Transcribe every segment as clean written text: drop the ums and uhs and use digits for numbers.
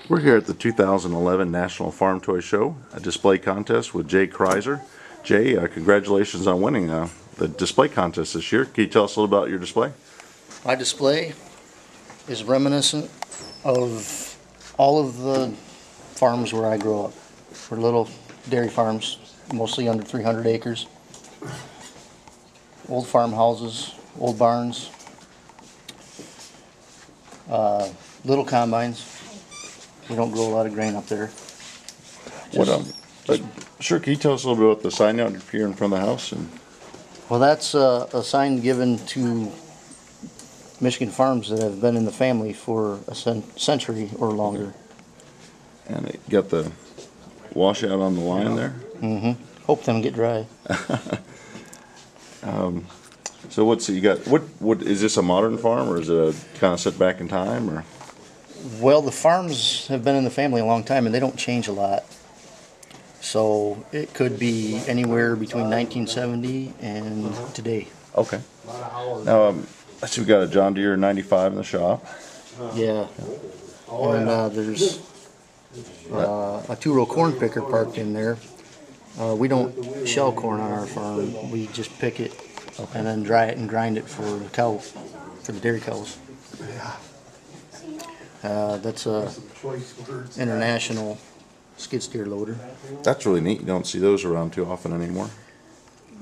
We're here at the 2011 National Farm Toy Show, a display contest with Jay Kreiser. Jay, congratulations on winning the display contest this year. Can you tell us a little about your display? My display is reminiscent of all of the farms where I grew up. We're little dairy farms, mostly under 300 acres. Old farmhouses, old barns, little combines. We don't grow a lot of grain up there. Sure, can you tell us a little bit about the sign out here in front of the house? Well, that's a sign given to Michigan farms that have been in the family for a century or longer. And it got the washout on the line there. Mm-hmm. Hope them get dry. So what's you got? What is this, a modern farm, or is it a kind of set back in time, or? Well, the farms have been in the family a long time, and they don't change a lot. So it could be anywhere between 1970 and today. Okay. Now, I see we got a John Deere 95 in the shop. Yeah. And there's a two-row corn picker parked in there. We don't shell corn on our farm. We just pick it and then dry it and grind it for the cow, for the dairy cows. That's a international skid steer loader. That's really neat. You don't see those around too often anymore.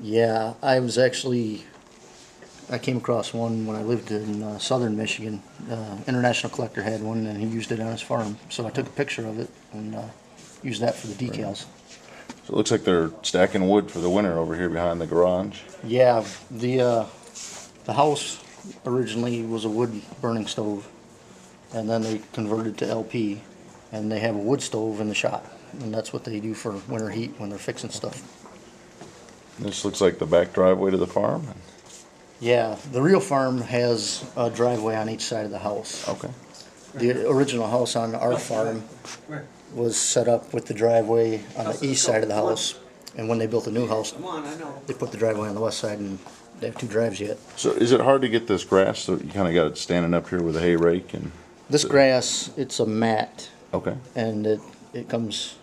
Yeah, I came across one when I lived in southern Michigan. International Collector had one, and he used it on his farm. So I took a picture of it and used that for the decals. So it looks like they're stacking wood for the winter over here behind the garage. Yeah, the house originally was a wood burning stove, and then they converted to LP, and they have a wood stove in the shop, and that's what they do for winter heat when they're fixing stuff. This looks like the back driveway to the farm. Yeah, the real farm has a driveway on each side of the house. Okay. The original house on our farm was set up with the driveway on the east side of the house, and when they built a new house, they put the driveway on the west side, and they have two drives yet. So is it hard to get this grass? So you kind of got it standing up here with a hay rake and. This grass, it's a mat. Okay. And it comes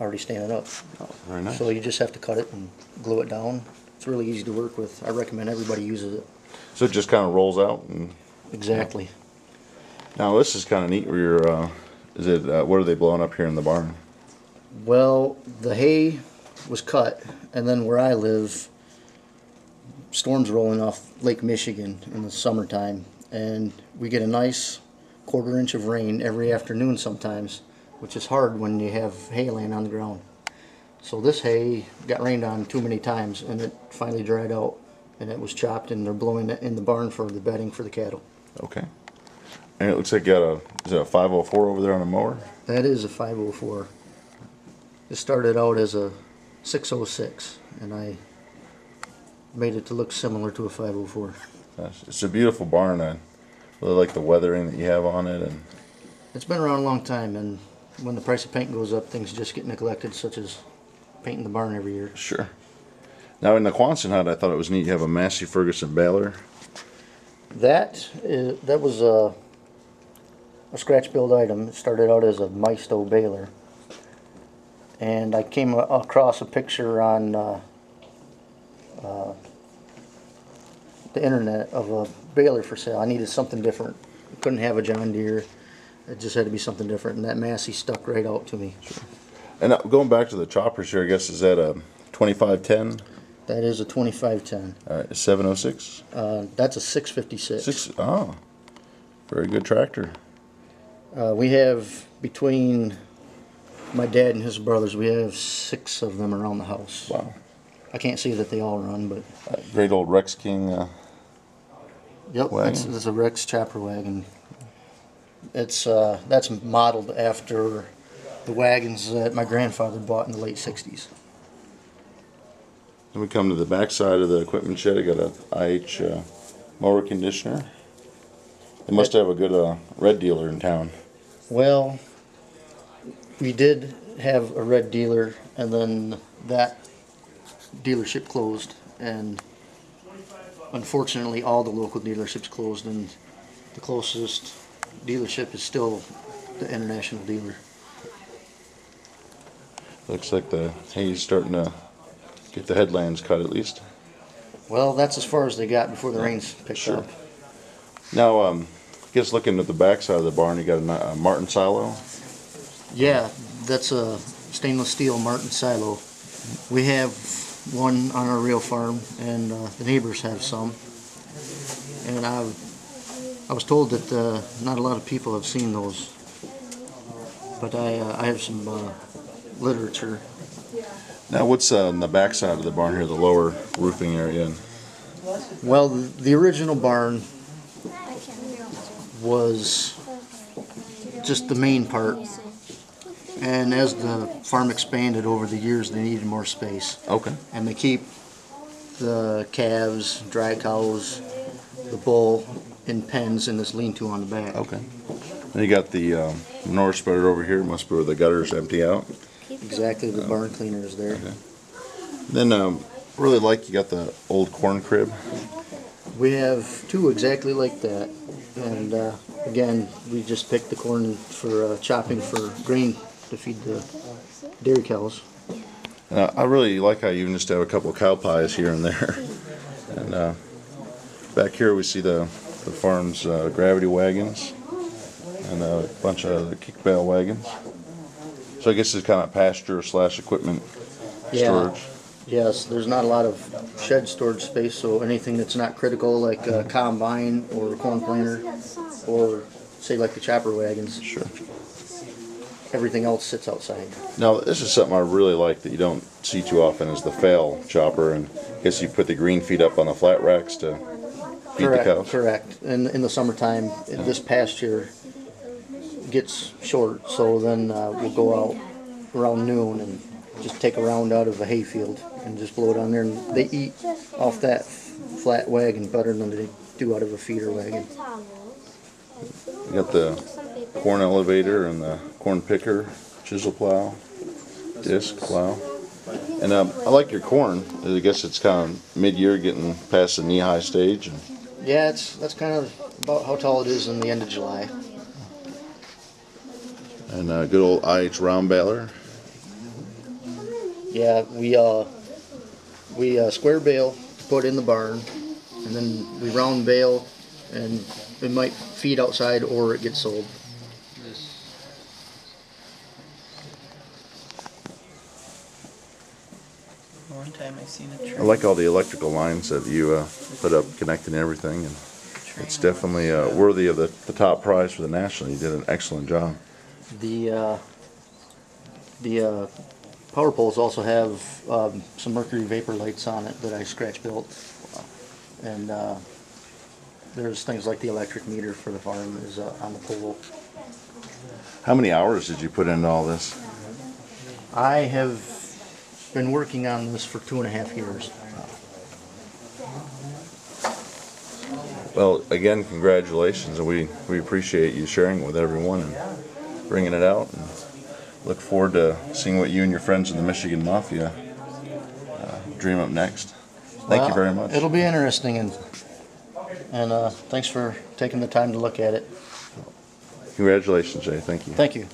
already standing up. Oh, very nice. So you just have to cut it and glue it down. It's really easy to work with. I recommend everybody uses it. So it just kind of rolls out and. Exactly. Now this is kind of neat. Where you're, what are they blowing up here in the barn? Well, the hay was cut, and then where I live, storms rolling off Lake Michigan in the summertime, and we get a nice quarter-inch of rain every afternoon sometimes, which is hard when you have hay laying on the ground. So this hay got rained on too many times, and it finally dried out, and it was chopped, and they're blowing it in the barn for the bedding for the cattle. Okay. And it looks like you got is it a 504 over there on a mower? That is a 504. It started out as a 606, and I made it to look similar to a 504. It's a beautiful barn. I really like the weathering that you have on it, and It's been around a long time, and when the price of paint goes up, things just get neglected, such as painting the barn every year. sure. Now in the Quonset hut, I thought it was neat. You have a Massey Ferguson Baler. That was a scratch build item. It started out as a Maisto Baler, and I came across a picture on the internet of a baler for sale. I needed something different. Couldn't have a John Deere. It just had to be something different, and that Massey stuck right out to me. Sure. And going back to the choppers here, I guess, is that a 2510? That is a 2510. All right, 706? That's a 656. Very good tractor. We have, between my dad and his brothers, we have 6 of them around the house. Wow. I can't say that they all run, but... Great old Rex King Yep, wagon. that's a Rex chopper wagon. That's modeled after the wagons that my grandfather bought in the late 60s. Then we come to the back side of the equipment shed. I got a IH mower conditioner. They must have a good red dealer in town. Well, we did have a red dealer, and then that dealership closed, and unfortunately all the local dealerships closed, and the closest dealership is still the international dealer. Looks like the hay's starting to get the headlands cut at least. Well, that's as far as they got before the rains picked Sure. up. Now, I guess looking at the back side of the barn, you got a Martin silo. Yeah, that's a stainless steel Martin silo. We have one on our real farm, and the neighbors have some. And I was told that not a lot of people have seen those, but I have some literature. Now, what's on the back side of the barn here, the lower roofing area? Well, the original barn was just the main part, and as the farm expanded over the years, they needed more space. Okay. And they keep the calves, dry cows, the bull in pens in this lean-to on the back. Okay. Then you got the manure spreader over here. Must be where the gutters empty out. Exactly, the barn cleaner is there. Okay. Then really like you got the old corn crib. We have two exactly like that, and again, we just picked the corn for chopping for grain to feed the dairy cows. I really like how you even just have a couple of cow pies here and there. And back here we see the farm's gravity wagons and a bunch of the kick bale wagons. So I guess it's kind of pasture / equipment storage. Yes, there's not a lot of shed storage space, so anything that's not critical, like a combine or a corn planter, or say like the chopper wagons, Sure. everything else sits outside. Now this is something I really like that you don't see too often is the fail chopper, and I guess you put the green feed up on the flat racks to feed the cows. Correct. And in the summertime, this pasture gets short, so then we'll go out around noon and just take a round out of a hayfield and just blow it on there, and they eat off that flat wagon better than they do out of a feeder wagon. You got the corn elevator and the corn picker, chisel plow, disc plow. And I like your corn. I guess it's kind of mid-year, getting past the knee-high stage. And Yeah, that's kind of about how tall it is in the end of July. good old IH round baler. Yeah, we square bale to put in the barn, and then we round bale, and it might feed outside or it gets sold. One time I seen a I train. like all the electrical lines that you put up connecting everything, and it's definitely worthy of the top prize for the national. You did an excellent job. The power poles also have some mercury vapor lights on it that I scratch built, and there's things like the electric meter for the farm is on the pole. How many hours did you put into all this? I have been working on this for 2.5 years. Well, again, congratulations, and we appreciate you sharing it with everyone and bringing it out, and look forward to seeing what you and your friends in the Michigan Mafia dream up next. Thank you very much. It'll be interesting, and thanks for taking the time to look at it. Congratulations, Jay. Thank you. Thank you.